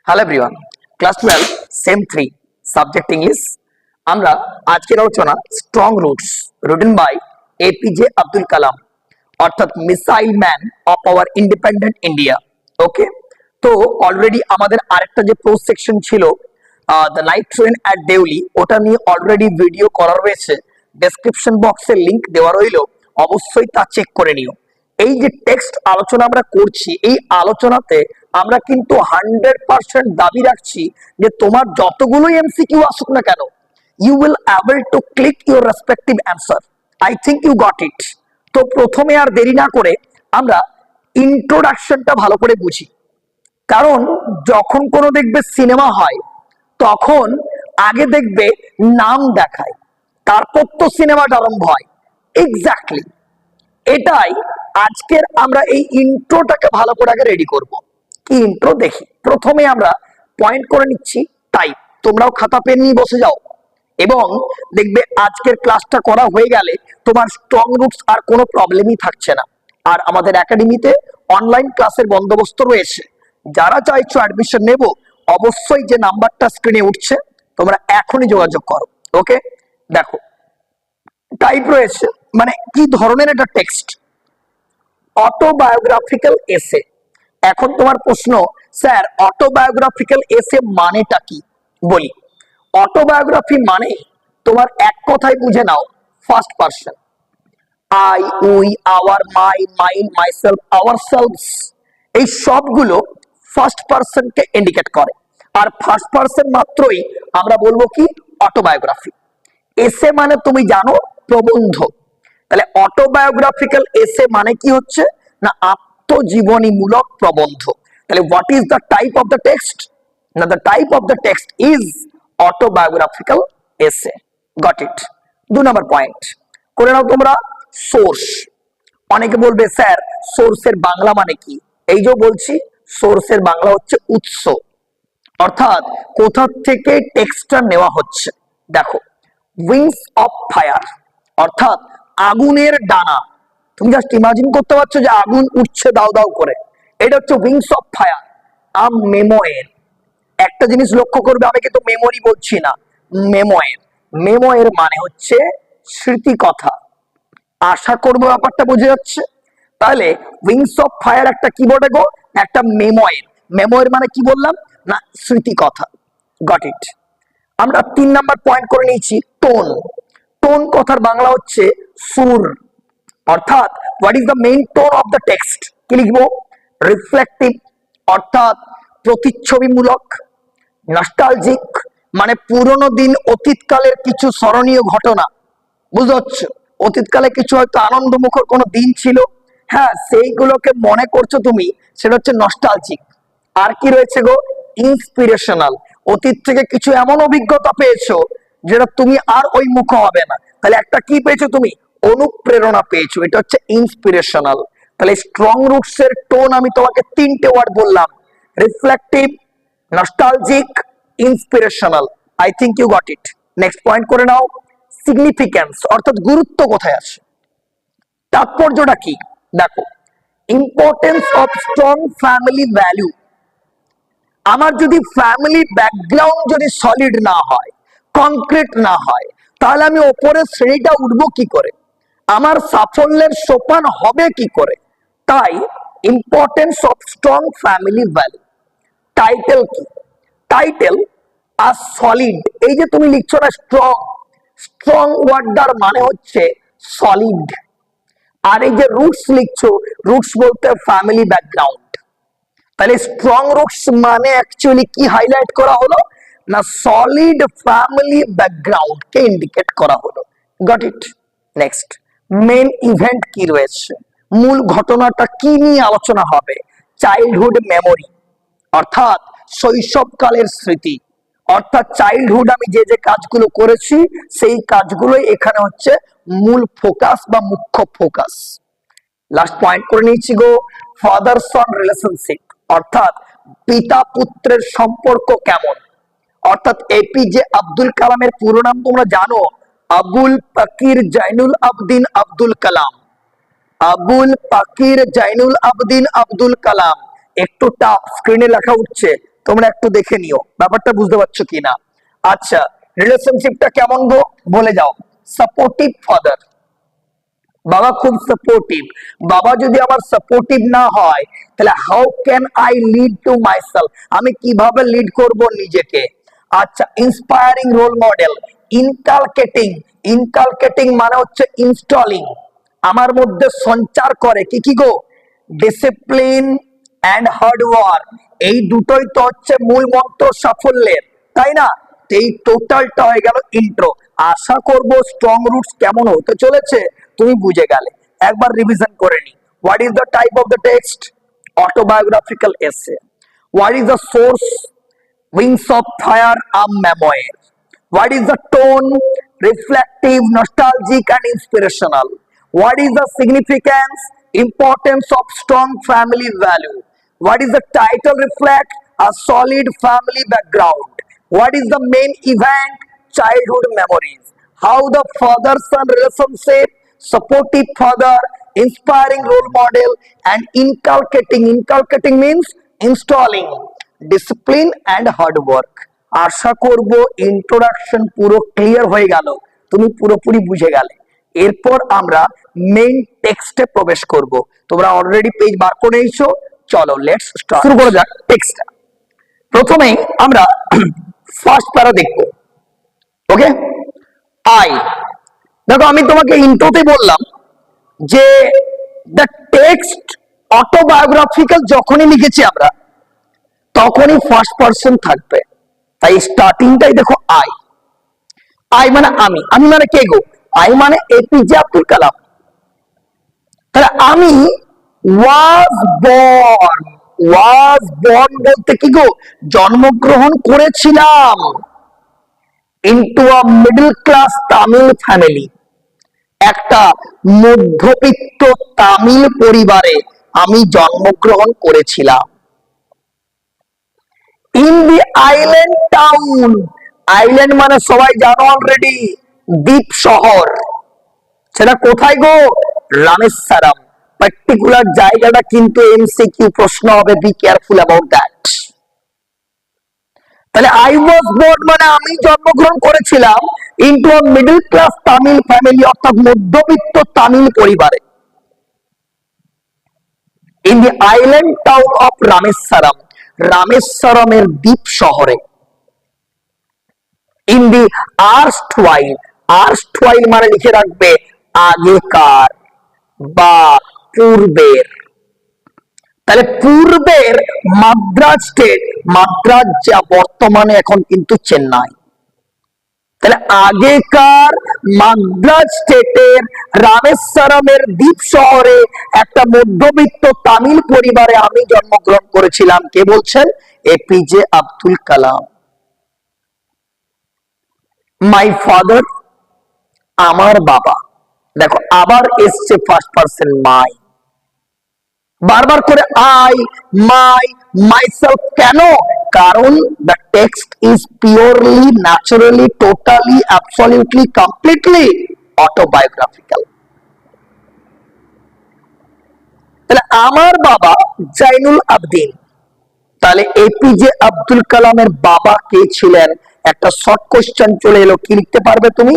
Hello everyone, class 12 sem 3 subject English. আমরা আজকের আলোচনা strong roots written by APJ Abdul Kalam, অর্থাৎ missile man of our independent India. Okay, তো already আমাদের আরেকটা যে প্রো সেকশন ছিল the night train at Deoli, ওটা নিয়ে অলরেডি ভিডিও করা রয়েছে, ডেসক্রিপশন বক্সের লিংক দেওয়া রইল, অবশ্যই তা চেক করে নিও। এই যে টেক্সট আলোচনা আমরা করছি, এই আলোচনাতে আমরা কিন্তু 100% দাবি রাখছি যে তোমার যতগুলোই এমসিকিউ আসুক না কেন, you will able to click your respective answer. I think you got it. তো প্রথমে আর দেরি না করে আমরা ইন্ট্রোডাকশনটা ভালো করে বুঝি। কারণ যখন কোনো দেখবে সিনেমা হয়, তখন আগে দেখবে নাম দেখায়, তারপর তো সিনেমাটা আরম্ভ হয়। এক্স্যাক্টলি এটাই আজকের আমরা এই ইন্ট্রোটাকে ভালো করে আগে রেডি করব। কি ইন্ট্রো দেখি, প্রথমে আমরা পয়েন্ট করে নিচ্ছি টাইপ। তোমরাও খাতা পেন নিয়ে বসে যাও এবং দেখবে আজকের ক্লাসটা করা হয়ে গেলে তোমার স্ট্রং রুটস আর কোনো প্রবলেমই থাকছে না। আর আমাদের একাডেমিতে অনলাইন ক্লাসের বন্দোবস্ত রয়েছে। যারা চাইছো অ্যাডমিশন নেব, অবশ্যই যে নাম্বারটা স্ক্রিনে উঠছে তোমরা এখনই যোগাযোগ করো। ওকে, দেখো টাইপ রয়েছে, মানে কি ধরনের একটা টেক্সট, অটোবায়োগ্রাফিক্যাল এসে। এখন তোমার প্রশ্ন, স্যার অটোবায়োগ্রাফিক্যাল এসে মানেটা কি? বলি, অটোবায়োগ্রাফি মানে তোমার এক কথায় বুঝে নাও, first person. I, we, our, my, mine, myself, ourselves, এই সবগুলো ফার্স্ট পারসনকে ইন্ডিকেট করে। আর ফার্স্ট পারসন মাত্রই আমরা বলবো কি অটোবায়োগ্রাফি। এসে মানে তুমি জানো প্রবন্ধ, তাহলে অটোবায়োগ্রাফিক্যাল এসে মানে কি হচ্ছে না আত্মজীবনীমূলক প্রবন্ধ। তাহলে what is the type of the text? না, the type of the text is autobiographical essay. Got it. 2 number point করে নাও তোমরা, সোর্স। অনেকে বলবে স্যার সোর্সের বাংলা মানে কি? এই যে বলছি, সোর্সের বাংলা হচ্ছে উৎস, অর্থাৎ কোথা থেকে টেক্সটটা নেওয়া হচ্ছে। দেখো, উইংস অফ ফায়ার অর্থাৎ আগুনের ডানা। তুমি জাস্ট ইমাজিন করতে পারছো যে আগুন উঠছে দাও দাও করে, এটা হচ্ছে উইংস অফ ফায়ার। আ মেমোয়ের, একটা জিনিস লক্ষ্য করবে, আমি কিন্তু মেমোরি বলছি না, মেমোয়ের। মেমোয়ের মানে হচ্ছে স্মৃতি কথা। আশা করবো ব্যাপারটা বুঝে যাচ্ছে। তাহলে উইংস অফ ফায়ার একটা কিবোর্ডে গো, একটা মেমোয়ের। মেমোয়ের মানে কি বললাম না স্মৃতি কথা। Got it. আমরা 3 নাম্বার পয়েন্ট করে নিয়েছি টোন। টোন কথার বাংলা হচ্ছে সুর, অর্থাৎ what is the main tone of the text? কি লিখবো? রিফ্লেক্টিভ অর্থাৎ প্রতিচ্ছবিমূলক। নস্টালজিক মানে পুরনো দিন, অতীতকালের কিছু স্মরণীয় ঘটনা। বুঝতে পারছো? অতীতকালে কিছু হয়তো আনন্দমুখর কোনো দিন ছিল, হ্যাঁ, সেইগুলোকে মনে করছো তুমি, সেটা হচ্ছে নস্টালজিক। আর কি রয়েছে গো? ইন্সপিরেশনাল, অতীত থেকে কিছু এমন অভিজ্ঞতা পেয়েছো যেটা তুমি আর ওই মুখ হবে না। তাহলে একটা কি পেয়েছো তুমি? অনুপ্রেরণা পেয়েছো, এটা হচ্ছে ইন্সপিরেশনাল। তাহলে স্ট্রং রুটস এর টোন আমি তোমাকে 3টে ওয়ার্ড বললাম, reflective, nostalgic, inspirational. I think you got it. Next point করে নাও, সিগনিফিক্যান্স অর্থাৎ গুরুত্ব কোথায় আছে, তাৎপর্যটা কি। দেখো, importance of strong family value. আমার যদি ফ্যামিলি ব্যাকগ্রাউন্ড যদি সলিড না হয়, কংক্রিট না হয়, তাহলে আমি ওপরের শ্রেণীটা উঠবো কি করে? আমার সাফল্যের সোপান হবে কি করে? তাই importance of strong family value. Title কি? টাইটেল আর সলিড। এই যে তুমি লিখছো না স্ট্রং, স্ট্রং ওয়ার্ডটার মানে হচ্ছে সলিড। আর এই যে রুটস লিখছো, রুটস বলতে ফ্যামিলি ব্যাকগ্রাউন্ড। তাহলে স্ট্রং রুটস মানে অ্যাকচুয়ালি কি হাইলাইট করা হলো না সলিড ফ্যামিলি ব্যাকগ্রাউন্ড কে ইন্ডিকেট করা হলো। Got it. Next, main event কি রয়েছে, মূল ঘটনাটা কি নিয়ে আলোচনা হবে? চাইল্ডহুড মেমোরি অর্থাৎ শৈশবকালের স্মৃতি, অর্থাৎ চাইল্ডহুড আমি যে যে কাজগুলো করেছি সেই কাজগুলোই এখানে হচ্ছে মূল ফোকাস বা মুখ্য ফোকাস। লাস্ট পয়েন্ট করে নিয়েছি গো, ফাদার সন রিলেশনশিপ অর্থাৎ পিতা পুত্রের সম্পর্ক কেমন। অর্থাৎ এপিজে আব্দুল কালামের পুরো নাম তোমরা জানো, আবুল পাকির জৈনুল আবদিন আব্দুল কালাম। আবুল পাকির জৈনুল আবদিন আব্দুল কালাম। একটু টাফ, স্ক্রিনে লেখা উঠছে, তোমরা একটু দেখে নিও ব্যাপারটা বুঝতে পারছো কিনা। আচ্ছা, রিলেশনশিপটা কেমন গো বলে যাও। সাপোর্টিভ ফাদার, বাবা খুব সাপোর্টিভ। বাবা যদি আমার সাপোর্টিভ না হয় তাহলে how can I lead to myself, আমি কিভাবে লিড করব নিজেকে। আচ্ছা, inspiring role model, inculcating, inculcating মানে হচ্ছে ইনস্টলিং, আমার মধ্যে সঞ্চার করে কি কি গো, ডিসিপ্লিন অ্যান্ড হার্ড ওয়ার্ক, এই দুটোই তো হচ্ছে মূল মন্ত্র সাফল্যের, তাই না? এই টোটালটা হয়ে গেল ইন্ট্রো। আশা করব স্ট্রং রুটস কেমন হতে চলেছে তুমি বুঝে গেলে। একবার রিভিশন করে নি। What is the type of the text? Autobiographical essay. What is the source? Wings of fire, a memoir. What is the tone? Reflective, nostalgic and inspirational. What is the significance? Importance of strong family value. What is the title reflect? A solid family background. What is the main event? Childhood memories. How the father-son relationship? Supportive father, inspiring role model and inculcating. Inculcating means installing discipline and hard work. আশা করব introduction পুরো clear হয়ে গেল, তুমি পুরোপুরি বুঝে গেলে। এরপর আমরা মেইন টেক্সটে প্রবেশ করব। তোমরা অলরেডি পেজ বার করে নিয়েছো, চলো লেটস স্টার্ট। শুরু করা যাক টেক্সটটা। প্রথমেই আমরা ফার্স্ট প্যারা দেখব। ওকে, আই, দেখো আমি তোমাকে ইন্ট্রোতে বললাম যে দ্য টেক্সট অটোবায়োগ্রাফিক্যাল যখনই লিখেছি আমরা তখনই ফার্স্ট পারসন থাকবে, তাই স্টার্টিংটাই দেখো আই। আই মানে আমি, আমি মানে কে গো? আই মানে এপিজে আব্দুল কালাম। তাহলে আমি ওয়াজ বর্ন, ওয়াজ বর্ন বলতে কি গো, জন্মগ্রহণ করেছিলাম into a middle class Tamil family, একটা মধ্যবিত্ত তামিল পরিবারে আমি জন্মগ্রহণ করেছিলাম। In the island town, island মানে সবাই জানো অলরেডি, দ্বীপ শহর। সেটা কোথায় গো? রামেশ্বরম। পার্টিকুলার জায়গাটা কিন্তু এমসিকিউ প্রশ্ন হবে, বি কেয়ারফুল অ্যাবাউট দ্যাট। তাহলে আই ওয়াজ বর্ন মানে আমি জন্মগ্রহণ করেছিলাম into a middle class Tamil family, অর্থাৎ মধ্যবিত্ত তামিল পরিবারে। In the island town of Rameswaram, রামেশ্বরমের দ্বীপ শহরে। ইন দি আর্স্টওয়াইল, আর্স্টওয়াইল মানে লিখে রাখবে আগেকার বা পূর্বের। তাহলে পূর্বের মাদ্রাজ স্টেট, মাদ্রাজ যা বর্তমানে এখন কিন্তু চেন্নাই, তাহলে আগেকার মাদ্রাজ স্টেটের রামেশ্বরমের দ্বীপ শহরে একটা মধ্যবিত্ত তামিল পরিবারে আমি জন্মগ্রহণ করেছিলাম। কে বলছেন? এপিজে আব্দুল কালাম। মাই ফাদার, আমার বাবা। দেখো আবার এসছে ফার্স্ট পারসন মাই, বারবার করে আই, মাই, মাইসেলফ। কেন? কারণ the text is purely, naturally, totally, absolutely, completely autobiographical. তাহলে আমার বাবা জাইনুল আবদিন, তাহলে এপিজে আব্দুল কালামের বাবা কে ছিলেন? একটা শর্ট কোশ্চেন চলে এলো, কি লিখতে পারবে তুমি?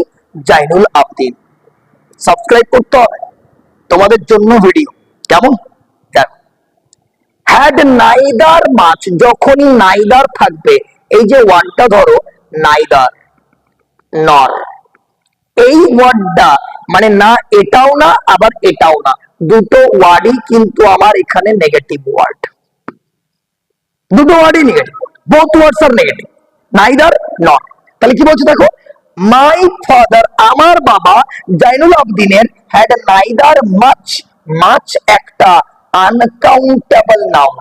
জাইনুল আবদিন। সাবস্ক্রাইব করতে হবে তোমাদের জন্য ভিডিও, কেমন? দেখো, হ্যাড নাইদার মাছ, যখনই নাইদার থাকবে, এই যে ওয়ার্ডটা ধরো নাইদার, নর, এই ওয়ার্ডটা মানে না এটাও না আবার এটাও না, দুটো ওয়ার্ডই কিন্তু আমার এখানে নেগেটিভ ওয়ার্ড, দুটো ওয়ার্ডই negative, both words are negative, neither nor. তাহলে কি বলছে দেখো, মাই ফাদার, আমার বাবা জাইনুল আবদিনের, হ্যাড নাইদার মাচ, মাচ একটা আনকাউন্টেবল নাউন।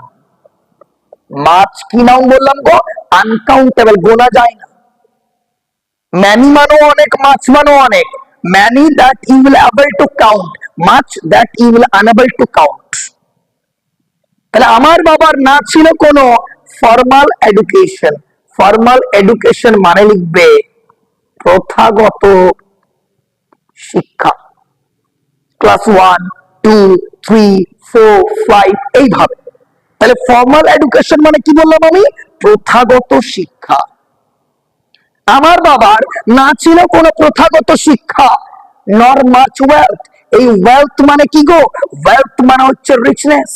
মাছ কি নাউন বললাম গো? আনকাউন্টেবল, গোনা যায় না। ম্যানি মানো অনেক, মাছ মানো অনেক। Many that you will able to count, much that you will unable to count. তাহলে আমার বাবার না ছিল কোনো ফর্মাল এডুকেশন, ফর্মাল এডুকেশন মানে লিখবে প্রথাগত শিক্ষা, ক্লাস 1, 2, 3, 4, 5 এইভাবে। তাহলে ফর্মাল এডুকেশন মানে কি বললাম আমি? প্রথাগত শিক্ষা। আমার বাবার না ছিল কোনো প্রথাগত শিক্ষা, নর মাচ ওয়েলথ। এই ওয়েলথ মানে কি গো? ওয়েলথ মানে হচ্ছে রিচনেস,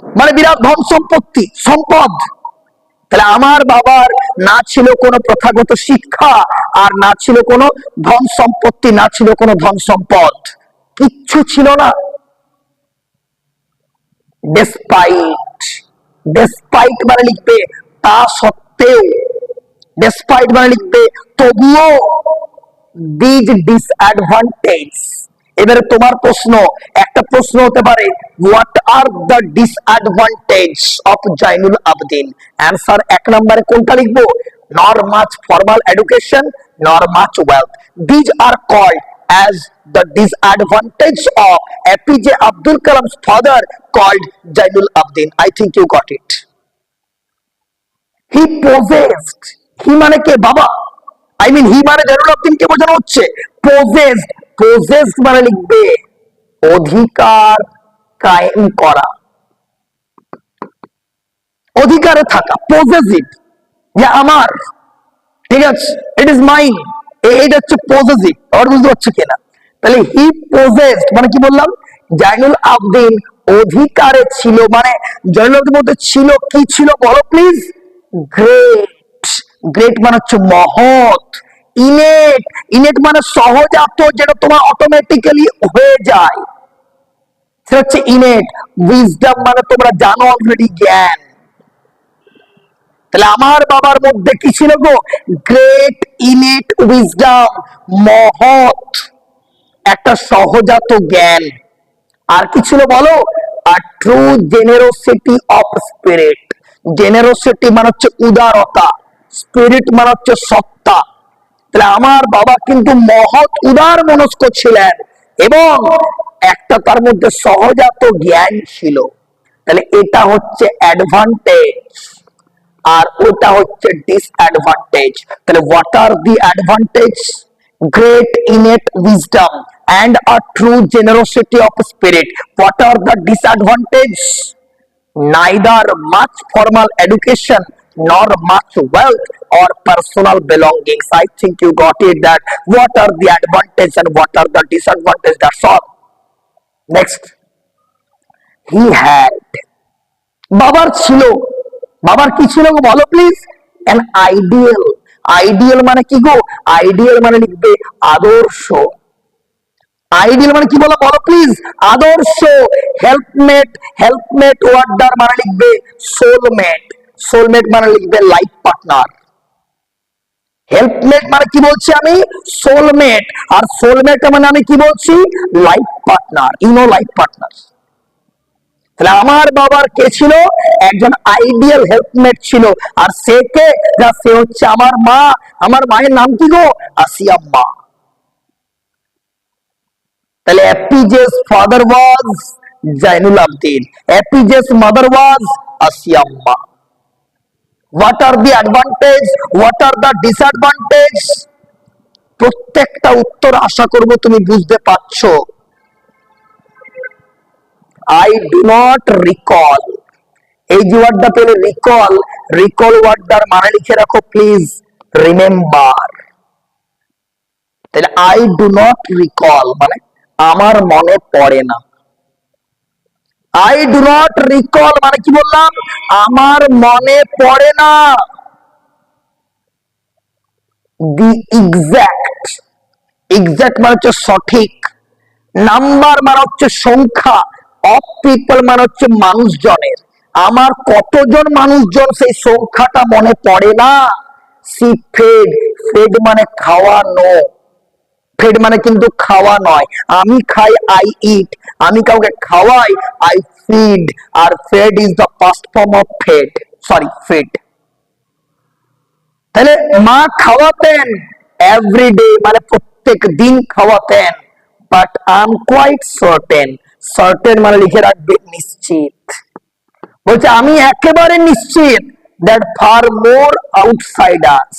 মানে বিরাট ধন সম্পত্তি, সম্পদ। তাহলে আমার বাবার না ছিল কোনো প্রথাগত শিক্ষা, আর না ছিল কোনো ধন সম্পত্তি, না ছিল কোনো ধন সম্পদ, কিচ্ছু ছিল না। ডেসপাইট, ডেসপাইট মানে লিখবে তা সত্ত্বেও, ডেসপাইট মানে লিখবে তবুও, দিজ ডিসঅ্যাডভান্টেজ। এবারে তোমার প্রশ্ন, একটা প্রশ্ন হতে পারে, what are the disadvantage of Jainul Abdin? Answer 1 নম্বরে কোনটা লিখবো? Nor much formal education, nor much wealth. These are called as the disadvantage of APJ Abdul Kalam's father called Jainul Abidin. I think you got it. He possessed, he মানে কে? বাবা। I mean he মানে জাইনুল আবদিন কে বোঝানো হচ্ছে। possessed, possessed মানে লিখবে অধিকার কায়েম করা, অধিকারে থাকা, পজেসিভ, যে আমার, ঠিক আছে, ইট ইজ মাইন, এটা হচ্ছে পজেসিভ। আর বুঝতে পারছো কিনা? তাহলে হি পজেসড মানে কি বললাম? জাইনুল আবদিন অধিকারে ছিল, মানে জাইনুল আবদিনের মধ্যে ছিল, কি ছিল বলো প্লিজ? গ্রেট, গ্রেট মানে হচ্ছে মহৎ। ইনেট, ইনেট মানে সহজাত, যেটা তোমার অটোমেটিক্যালি হয়ে যায়, সেটা হচ্ছে ইনেট। উইজডম মানে তোমরা জানো অলরেডি, জ্ঞান। তাহলে আমার বাবার মধ্যে কি ছিল গো? গ্রেট ইনেট উইজডম, মহৎ একটা সহজাত জ্ঞান। আর কি ছিল বলো? Are true generosity of spirit. Generosity মানে হচ্ছে উদারতা, স্পিরিট মানে হচ্ছে সত্তা। তাহলে আমার বাবা কিন্তু মহৎ উদার মনস্ক ছিলেন, এবং একটা তার মধ্যে সহজাত জ্ঞান ছিল। তাহলে এটা হচ্ছে অ্যাডভান্টেজ, আর ওটা হচ্ছে ডিসঅ্যাডভান্টেজ। তাহলে what are the advantage? Great innate wisdom and a true generosity of spirit. What are the disadvantages? Neither much formal education nor much wealth or personal belongings. I think you got it, that what are the advantages and what are the disadvantages. That's all. Next, he had, বাবার ছিল, বাবার কি ছিল বলো please? an ideal, ideal মানে কি গো? Ideal মানে লিখবে আদর্শ। আইডিয়াল মানে কি বলো বলো প্লিজ? আদর্শ। হেল্পমেট, হেল্পমেট ওয়ার্ডার মানে লিখবে সোলমেট, সোলমেট মানে লিখবে লাইফ পার্টনার। হেল্পমেট মানে কি বলছি আমি? সোলমেট। আর সোলমেট মানে আমি কি বলছি? Life partner, you know life partner. তাহলে আমার বাবার কে ছিল? একজন আইডিয়াল হেল্পমেট ছিল। আর সে কে? সে হচ্ছে আমার মা। আমার মায়ের নাম কি গো? আসিয়া মা। তাহলে এপিজে's father was Zainul Abdin, এপিজে's mother was আসিয়া মা। What are the advantage? What are the disadvantage? প্রত্যেকটা উত্তর আশা করব তুমি বুঝতে পারছো। I do not recall, এই যে ওয়ার্ডটা পেলে রিকল, রিকল ওয়ার্ডটার মানে লিখে রাখো প্লিজ, রিমেম্বার। তাহলে I do not recall মানে আমার মনে পড়ে না। I do not recall মানে কি বললাম? আমার মনে পড়ে না। The exact, exact মানে হচ্ছে সঠিক, নাম্বার মানে হচ্ছে সংখ্যা, অফ পিপল মানে হচ্ছে মানুষজনের। আমার কতজন মানুষজন সেই সংখ্যাটা মনে পড়ে না। সি ফেড, ফেড মানে খাওয়ানো, ফেড মানে কিন্তু খাওয়া নয়। আমি খাই, আই ইট, আমি কাউকে খাওয়াই, আই ফিড। আর fed is the past form of fed, sorry feed. তাহলে মা খাওয়াতেন এভরিডে মানে প্রত্যেক দিন খাওয়াতেন। But I am quite certain, certain মানে লিখে রাখবে নিশ্চিত। বলছে আমি একেবারে নিশ্চিত দ্যাট ফার মোর আউটসাইডার্স,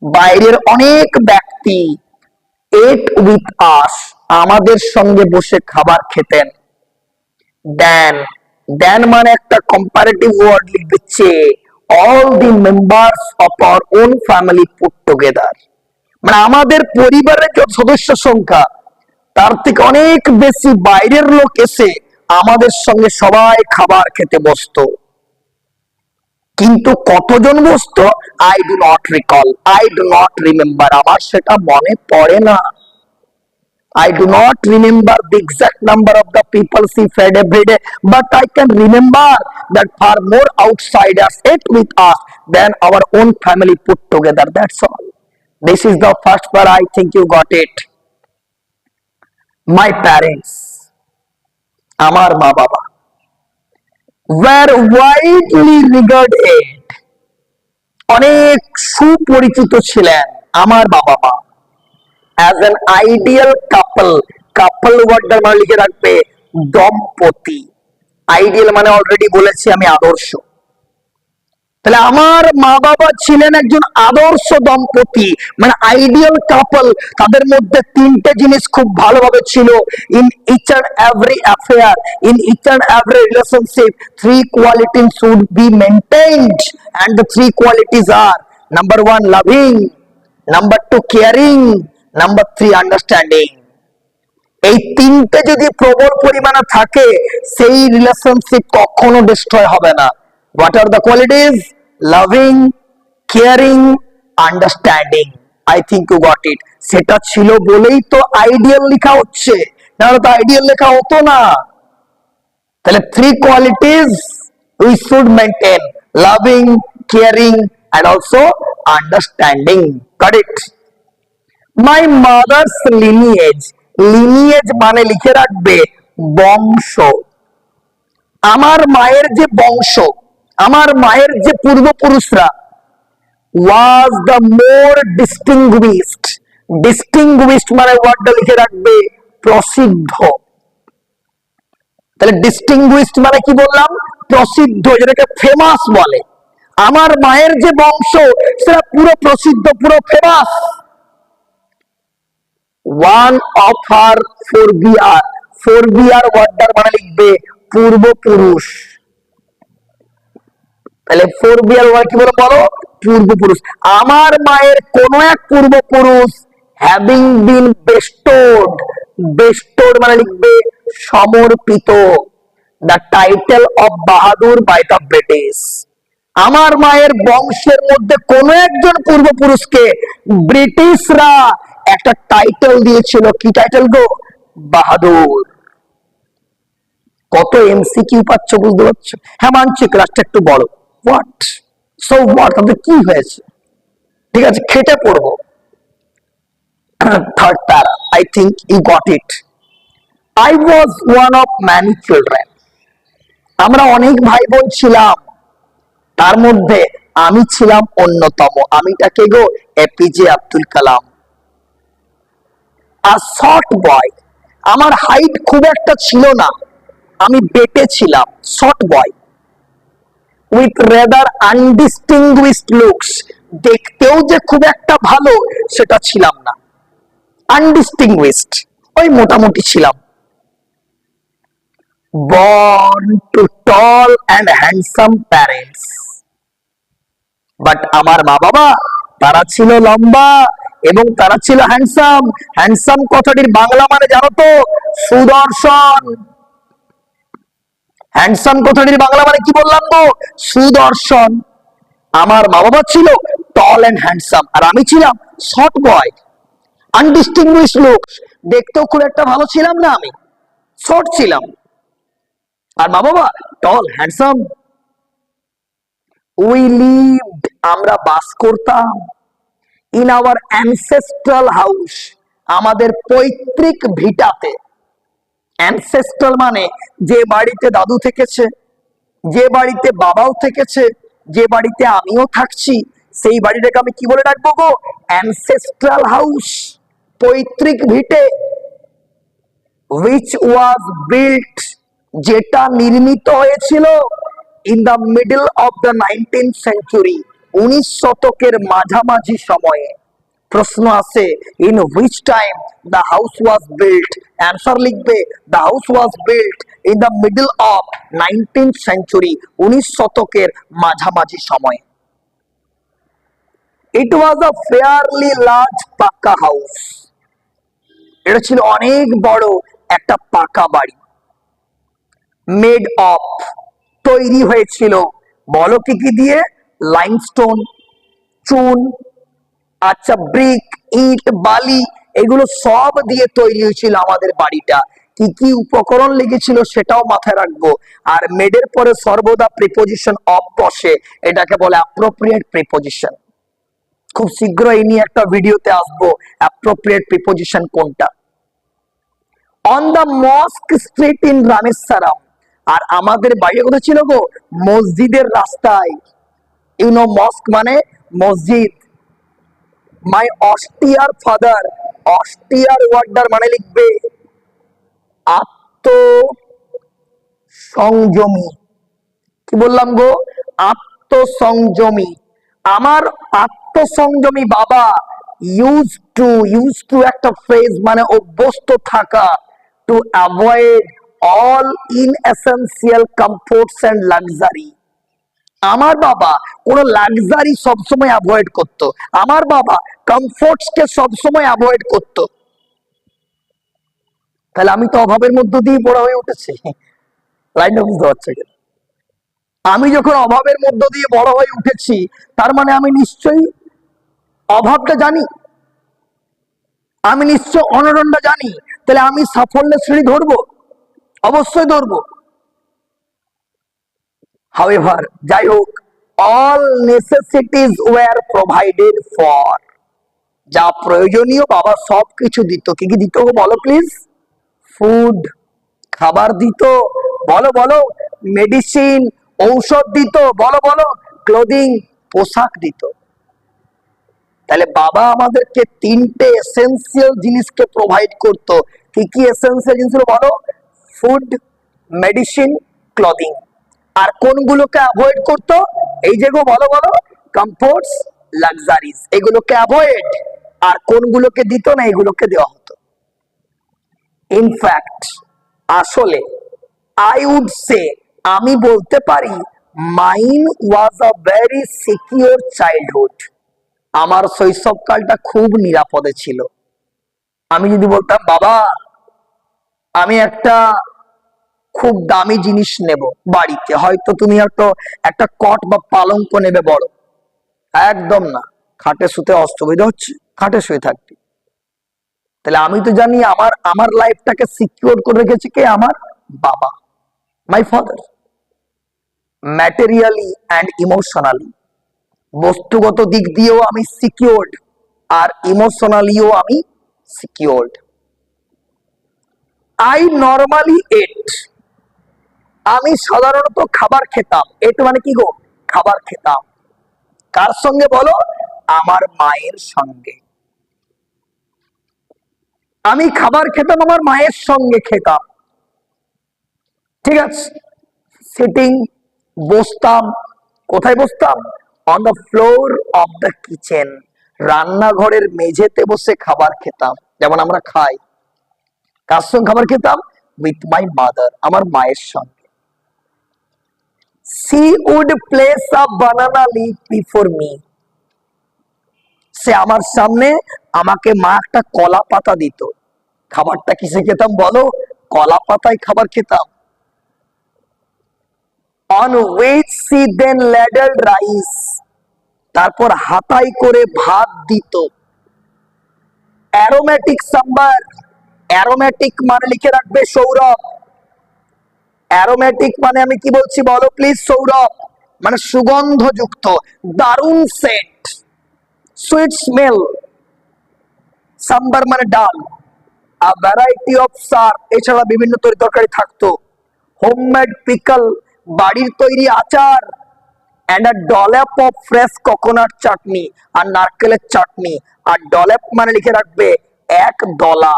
বাইরের অনেক ব্যক্তি, এট উইথ আস আমাদের সঙ্গে বসে খাবার খেতেন, দেন দেন মানে একটা কম্পারেটিভ ওয়ার্ড লিখবে চেয়ে, all the members of our own family put together, মানে আমাদের পরিবারের যত সদস্য সংখ্যা তার থেকে অনেক বেশি বাইরের লোক এসে আমাদের সঙ্গে সবাই খাবার খেতে বসতো। কিন্তু কতজন বসতো I do not recall, I do not remember, আমার সেটা মনে পড়ে না। I do not remember the exact number of the people she fed every day, but I can remember that far more outsiders ate with us than our own family put together. That's all. This is the first part. I think you got it. My parents, amar ma baba, were widely regarded, অনেক সুপরিচিত ছিলেন আমার বাবা মা, as an ideal couple. couple ওয়ার্ডটার মানে লিখে রাখবে দম্পতি। আইডিয়াল মানে অলরেডি বলেছি আমি আদর্শ। তাহলে আমার মা বাবা ছিলেন একজন আদর্শ দম্পতি, মানে আইডিয়াল কাপল। তাদের মধ্যে তিনটে জিনিস খুব ভালোভাবে ছিল। In each and every affair, in each and every relationship, three qualities should be maintained, and the three qualities are: number one loving, number two caring, number three understanding. এই তিনটে যদি প্রবল পরিমাণে থাকে সেই রিলেশনশিপ কখনো ডিস্ট্রয় হবে না। What are the qualities? Loving, caring, understanding. I think you got it. সেটা ছিল বলেই তো আইডিয়াল লেখা হচ্ছে, নাহলে তো আইডিয়াল লেখা হতো না। তাহলে three qualities we should maintain: loving, caring and also understanding. Got it? My mother's lineage, lineage মানে লিখে রাখবে বংশ। আমার মায়ের যে বংশ, আমার মায়ের যে পূর্বপুরুষরা, was the more distinguished, distinguished মানে ওয়ার্ডটা লিখে রাখবে প্রসিদ্ধ। তাহলে ডিস্টিংগুইশড মানে কি বললাম? প্রসিদ্ধ, যেটাকে ফেমাস বলে। আমার মায়ের যে বংশ সেটা পুরো প্রসিদ্ধ, পুরো ফেমাস। ওয়ান অফ হার ফোরবিয়ার, ফোরবিয়ার ওয়ার্ডটার মানে লিখবে পূর্বপুরুষ। তাহলে ফোরবিয়ার ওয়ার্ড কি বলে বলো? পূর্বপুরুষ। আমার মায়ের কোন এক পূর্বপুরুষ হ্যাভিং বিন বেস্টোড, বেস্টোড মানে লিখবে সমর্পিত, the title of Bahadur by the British. আমার মায়ের বংশের মধ্যে কোন একজন পূর্বপুরুষকে ব্রিটিশরা একটা টাইটেল দিয়েছিল। কি টাইটেল গো? বাহাদুর। কত এমসিকিউ পাচ্ছ বুঝতে পারছো? হ্যাঁ মানছি ক্লাসটা একটু বড়। হোয়াট? So what? তাদের কি হয়েছে? ঠিক আছে, খেটে পড়বো। Third para, I think you got it. I was one of many children. আমরা অনেক ভাই বোন ছিলাম, তার মধ্যে আমি ছিলাম অন্যতম। আমিটাকে গো? এপিজে আব্দুল কালাম। আর শর্ট বয়, আমার হাইট খুব একটা ছিল না, আমি বেটে ছিলাম, short boy. With rather undistinguished looks, দেখতেও যে খুব একটা ভালো সেটা ছিলাম না, আনডিস্টিংগুইশড, ওই মোটামুটি ছিলাম। born to tall and handsome parents, but আমার মা বাবা তারা ছিল লম্বা এবং তারা ছিল হ্যান্ডসাম। হ্যান্ডসাম কথাটির বাংলা মানে জানো তো? সুদর্শন। হ্যান্ডসাম কথাটির বাংলা মানে কি বললাম গো? সুদর্শন। আমার মা বাবা ছিল টল এন্ড হ্যান্ডসাম, আর আমি ছিলাম শর্ট বয়, আনডিস্টিংগুইশড লুক। দেখতেও খুব একটা ভালো ছিলাম না, আমি শর্ট ছিলাম, আর মা বাবা টল হ্যান্ডসাম। উই লিভড, আমরা বাস করতাম, ইন আওয়ার অ্যানসেস্ট্রাল হাউস, আমাদের পৈতৃক ভিটাতে। অ্যানসেস্ট্রাল মানে যে বাড়িতে দাদু থেকেছে, যে বাড়িতে বাবাও থেকেছে, যে বাড়িতে আমিও থাকছি, সেই বাড়িটাকে আমি কি বলে রাখবো গো? অ্যানসেস্ট্রাল হাউস, পৈতৃক ভিটে। which was built, যেটা নির্মিত হয়েছিল in the middle of the 19th century, 19 শতকের মাঝামাঝি সময়ে। প্রশ্ন আছে, in which time the house was built? Answer লিখবে, the house was built in the middle of 19th century, 19 শতকের মাঝামাঝি সময়ে। It was a fairly large pucca house. এটা ছিল অনেক বড় একটা পাকা বাড়ি। মেড অফ, তৈরি হয়েছিল, বলো কি কি দিয়ে? লাইমস্টোন, চুন, আচ্ছা ব্রিক, ইট, বালি, এগুলো সব দিয়ে তৈরি হয়েছিল আমাদের বাড়িটা। কি কি উপকরণ লেগেছিল সেটাও মাথায় রাখবো। আর মেডের পরে সর্বদা প্রিপোজিশন অফ বসে, এটাকে বলে অ্যাপ্রোপ্রিয়েট প্রিপোজিশন। খুব শীঘ্র এই নিয়ে একটা ভিডিওতে আসবো, অ্যাপ্রোপ্রিয়েট প্রিপোজিশন কোনটা। On the mosque street in Rameswaram, আর আমাদের বাড়ি কোথায় ছিল গো? মসজিদের রাস্তায়। ইউনো মস্ক মানে মসজিদ। মাই অস্টিয়ার ফাদার, অস্টিয়ার ওয়ার্ডার মানে লিখবে আত্ম সংযমী। কি বললাম গো? আত্মসংযমী। আমার আত্মসংযমী বাবা ইউজ টু একটা ফ্রেজ মানে অভ্যস্ত থাকা, to avoid all inessential comforts and luxury. আমার বাবা কোন লাক্সারি সবসময় অ্যাভয়েড করত, আমার বাবা কমফোর্টস কে সবসময় অ্যাভয়েড করত। তাহলে আমি তো অভাবের মধ্য দিয়ে বড় হয়ে উঠেছি। লাইনটা বুঝতে পারছো কিনা? আমি যখন অভাবের মধ্য দিয়ে বড় হয়ে উঠেছি, তার মানে আমি নিশ্চয়ই অভাবটা জানি, আমি নিশ্চয় অনটনটা জানি। তাহলে আমি সাফল্যের সিঁড়ি ধরবো? অবশ্যই ধরবো। হাউএভার, যাই হোক, all necessities were provided for, যা প্রয়োজনীয় বাবা সব কিছু দিত। কি কি দিত বলো প্লিজ? ফুড, খাবার দিত, বলো বলো। মেডিসিন, ঔষধ দিত, বলো বলো। ক্লোদিং, পোশাক দিত। তাহলে বাবা আমাদেরকে তিনটে এসেন্সিয়াল জিনিসকে প্রোভাইড করত। কি কি এসেন্সিয়াল জিনিস বলো? Food, medicine, clothing. আর কোনগুলোকে অ্যাভয়েড করত? এই যে গো বলো বলো, কমফোর্টস, লাক্সারিজ, এগুলোকে অ্যাভয়েড। আর কোনগুলোকে দিত না? এগুলোকে দেওয়া হতো। ইনফ্যাক্ট, আসলে, আই উড সে, আমি বলতে পারি, mine was a very secure childhood, আমার শৈশবকালটা খুব নিরাপদে ছিল। আমি যদি বলতাম বাবা আমি একটা খুব দামি জিনিস নেব বাড়িতে, হয়তো তুমি একটা কট বা পালঙ্ক নেবে বড়, একদম না, খাটে শুতে অসুবিধা হচ্ছে, খাটে শুয়ে থাকবি। তাহলে আমি তো জানি আমার আমার লাইফটাকে সিকিউর করে রেখেছে কে? আমার বাবা, my father. Materially and emotionally, বস্তুগত দিক দিয়েও আমি সিকিউরড, আর ইমোশনালিও আমি সিকিউরড। আই নরমালি এট, আমি সাধারণত খাবার খেতাম। এট মানে কি গো? খাবার খেতাম। কার সঙ্গে বলো? আমার মায়ের সঙ্গে। আমি খাবার খেতাম আমার মায়ের সঙ্গে খেতাম, ঠিক আছে। সিটিং, বসতাম, কোথায় বসতাম? On the floor of the kitchen, রান্নাঘরের মেঝেতে বসে খাবার খেতাম, যেমন আমরা খাই। কার সঙ্গে খাবার খেতাম? উইথ মাই মাদার, আমার মায়ের সঙ্গে। She would place a banana leaf before me, সে আমার সামনে, আমাকে মা একটা কলা পাতা দিত। খাবারটা কিসে খেতাম বলো? কলা পাতায় খাবার খেতাম। On which she then ladled rice, তারপর হাতায় করে ভাত দিত। অ্যারোমেটিক সাম্বার, অ্যারোমেটিক মানে লিখে রাখবে সৌরভ। অ্যারোমেটিক মানে আমি কি বলছি বলো প্লিজ সৌরভ? মানে সুগন্ধযুক্ত, দারুণ সেন্ট, সুইট স্মেল। সাম্বার মানে ডাল। আ ভ্যারাইটি অফ সার, এছাড়া বিভিন্ন তরকারি থাকতো। হোমমেড পিকল, বাড়ির তৈরি আচার। And a dollop of fresh coconut chutney, আর নারকেলের চাটনি। আর ডলেপ মানে লিখে রাখবে এক ডলা।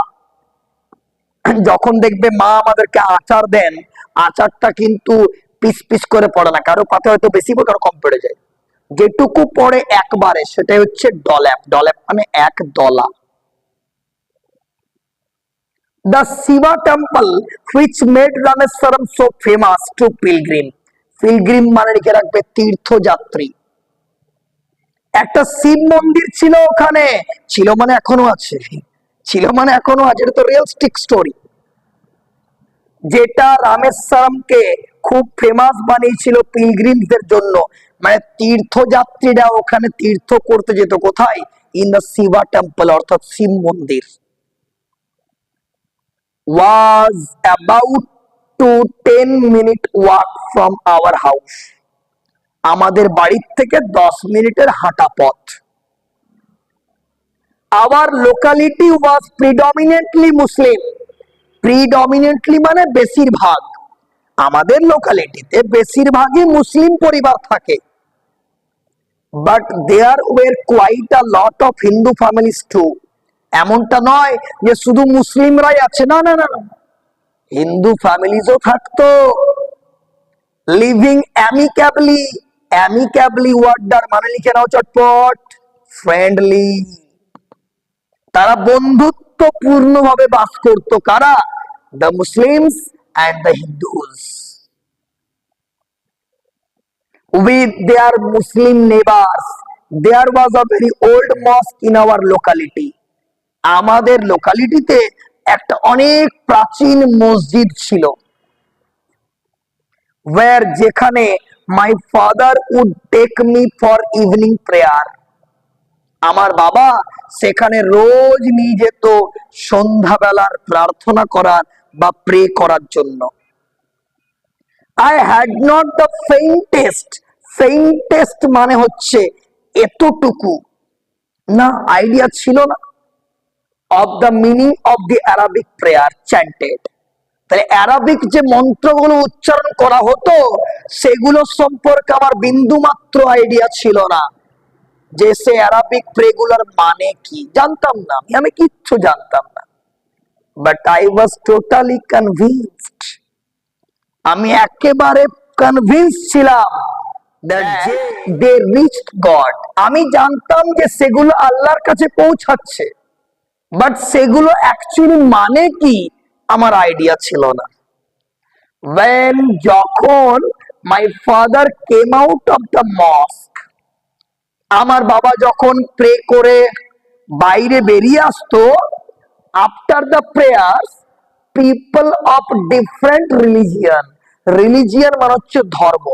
যখন দেখবে মা আমাদেরকে আচার দেন, আচারটা কিন্তু পিস পিস করে পড়ে না, কারো পাতে হয়তো বেশি পড়ে, কারো কম পড়ে যায়। যেটুকু পড়ে একবারে সেটাই হচ্ছে ডল্যাপ। ডল্যাপ মানে এক দলা। The Shiva temple which made Rameswaram so famous to pilgrim. Pilgrim মানে লিখে রাখবে তীর্থযাত্রী। একটা শিব মন্দির ছিল ওখানে, ছিল মানে এখনো আছে, ছিল মানে এখনো আছে, এটা তো রিয়েলিস্টিক স্টোরি। যেটা রামেশ্বরমকে খুব ফেমাস বানিয়েছিল পিলগ্রিমদের জন্য, মানে তীর্থযাত্রীরা ওখানে তীর্থ করতে যেত। কোথায়? ইন দ্য শিবা টেম্পল, অর্থাৎ শিব মন্দির। was about to 10-minute walk from our house. আমাদের বাড়ির থেকে 10 মিনিটের হাঁটা পথ। our locality was predominantly Muslim. predominantly মানে বেশিরভাগ। আমাদের লোকালিটিতে বেশিরভাগই মুসলিম পরিবার থাকে। But there were quite a lot of Hindu families too. এমনটা নয় যে শুধু মুসলিমরাই আছে, না না না, হিন্দু ফ্যামিলিজও থাকতো। লিভিং অ্যামিক্যাবলি, অ্যামিক্যাবলি ওয়ার্ডার মানে লিখে নাও চটপট, ফ্রেন্ডলি। তারা বন্ধুত্বপূর্ণ ভাবে বাস করতো। কারা? The Muslims and the Hindus. with their Muslim neighbors. There was a very old mosque in our locality. আমাদের লোকালিটিতে একটা অনেক প্রাচীন মসজিদ ছিল। where যেখানে my father would take me for evening prayer. আমার বাবা সেখানে রোজ নিয়ে যেত সন্ধ্যাবেলার প্রার্থনা করার বা প্রে করার জন্য। I had not the faintest, faintest মানে হচ্ছে এতটুকু না, আইডিয়া ছিল না, of the meaning of the Arabic prayer chanted. তাহলে অ্যারাবিক যে মন্ত্রগুলো উচ্চারণ করা হতো সেগুলো সম্পর্কে আমার বিন্দু মাত্র আইডিয়া ছিল না, যে সে অ্যারাবিক প্রেগুলার মানে কি জানতাম না, আমি কিচ্ছু জানতাম না। But I was totally convinced, আমি একেবারে কনভিন্স ছিলাম that they reached God. আমি জানতাম যে সেগুলো আল্লাহর কাছে পৌঁছাচ্ছে, বাট সেগুলো অ্যাকচুয়ালি মানে কি আমার আইডিয়া ছিল না। when যখন my father came out of the mosque, আমার বাবা যখন প্রে করে বাইরে বেরিয়ে আসতো, after the prayers people of different religion, religion মানে হচ্ছে ধর্ম,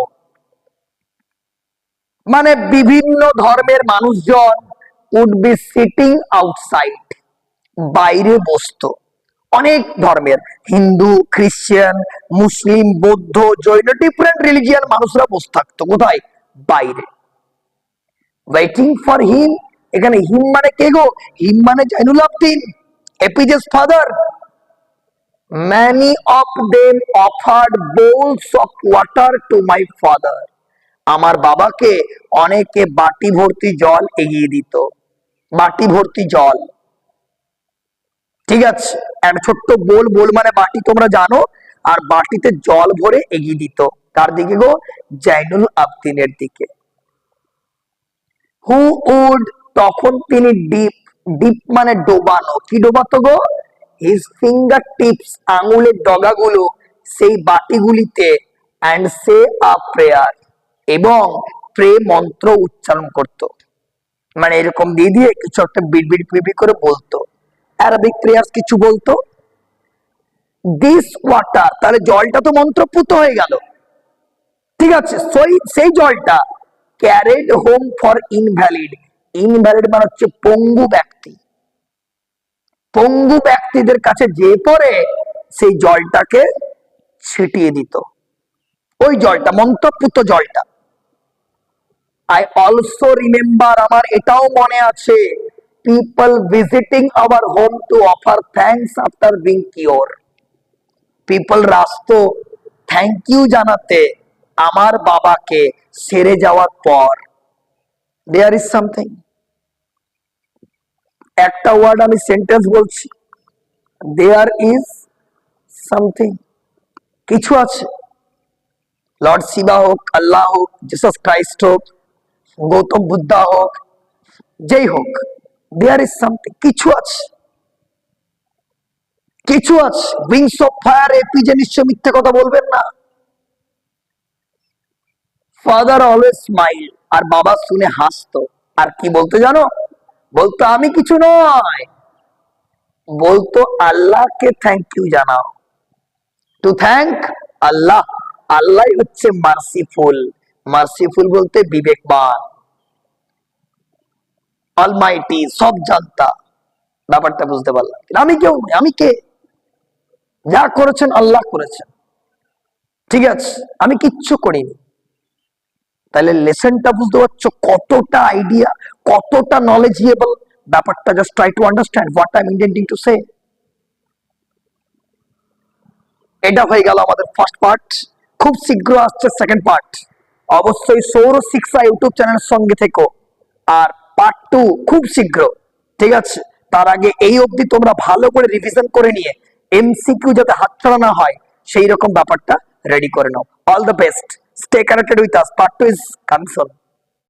মানে বিভিন্ন ধর্মের মানুষজন would be sitting outside, বাইরে বসতো। অনেক ধর্মের, হিন্দু, খ্রিস্টান, মুসলিম, বৌদ্ধ, জৈন, ডিফারেন্ট রিলিজিয়ান মানুষরা বসে থাকতো। কোথায়? বাইরে। ওয়েটিং ফর হিম, এখানে হিম মানে কে গো? হিম মানে Jainul Abdin, APJ's father. many of them offered bowls of water to my father. আমার বাবাকে অনেকে বাটি ভর্তি জল এগিয়ে দিত, বাটি ভর্তি জল। ঠিক আছে, এক ছোট্ট বোল, বোল মানে বাটি তোমরা জানো, আর বাটিতে জল ভরে এগিয়ে দিত। কার দিকে গো? জাইনুল আবদিনের দিকে। হু উড, তখন তিনি ডিপ, ডিপ মানে ডোবানো, কি ডোবাতো গো? হিজ ফিঙ্গার টিপস, আঙুলের ডগাগুলো সেই বাটিগুলিতে, অ্যান্ড সে আ প্রেয়ার, এবং প্রে মন্ত্র উচ্চারণ করত। মানে এরকম দিয়ে দিয়ে কিছু একটা বিড়বিড় বিড়বিড় করে বলতো, অ্যারাবিক প্রেয়ার্স কিছু বলতো। দিস ওয়াটার, তাহলে জলটা তো মন্ত্রপুত হয়ে গেল, ঠিক আছে। সেই জলটা carried home for invalid, invalid মানে হচ্ছে পঙ্গু ব্যক্তি, পঙ্গু ব্যক্তিদের কাছে যে পরে সেই জলটাকে ছিটিয়ে দিত, ওই জলটা, মন্ত্রপুত জলটা। আই অলসো রিমেম্বার, আমার এটাও মনে আছে, people visiting our home to offer thanks after being cure. People আসতো থ্যাংক ইউ জানাতে আমার বাবাকে সেরে যাওয়ার পর। দেয়ার ইজ সামথিং, একটা ওয়ার্ড আমি সেন্টেন্স বলছি, দেয়ার ইজ সামথিং, কিছু আছে। লর্ড শিবা হোক, আল্লাহ হোক, জিসাস ক্রাইস্ট হোক, গৌতম বুদ্ধা হোক, যেই হোক, দেয়ার ইজ সামথিং, কিছু আছে, কিছু আছে। উইংস অফ ফায়ার এপিজে নিশ্চয় মিথ্যে কথা বলবেন না। ফাদার অলওয়েজ স্মাইল, আর বাবা শুনে হাসতো। আর কি বলতো জানো? বলতো আমি কিছু নয়, বলতো আল্লাহকে থ্যাংক ইউ জানাও, টু থ্যাংক আল্লাহ। আল্লাহ হচ্ছে মার্সিফুল। মার্সিফুল বলতে বিবেকবান, অলমাইটি, সব জানতা। ব্যাপারটা বুঝতে পারলাম? আমি কেউ নই, আমি কে? যা করেছেন আল্লাহ করেছেন, ঠিক আছে, আমি কিচ্ছু করিনি। তাহলে লেসনটা বুঝতে পারছো কতটা আইডিয়া, কতটা নলেজেবল ব্যাপারটা? Just try to understand what I am intending to say. এটা হয়ে গেল আমাদের ফার্স্ট পার্ট। খুব শীঘ্র আসছে সেকেন্ড পার্ট। অবশ্যই সৌর শিক্ষা ইউটিউব চ্যানেলের সঙ্গে থেকো। আর পার্ট 2 খুব শীঘ্র, ঠিক আছে? তার আগে এই অবধি তোমরা ভালো করে রিভিশন করে নিয়ে এমসিকিউ যাতে হাতছাড়া না হয় সেই রকম ব্যাপারটা রেডি করে নাও। All the best, stay connected with us, part 2 is coming soon.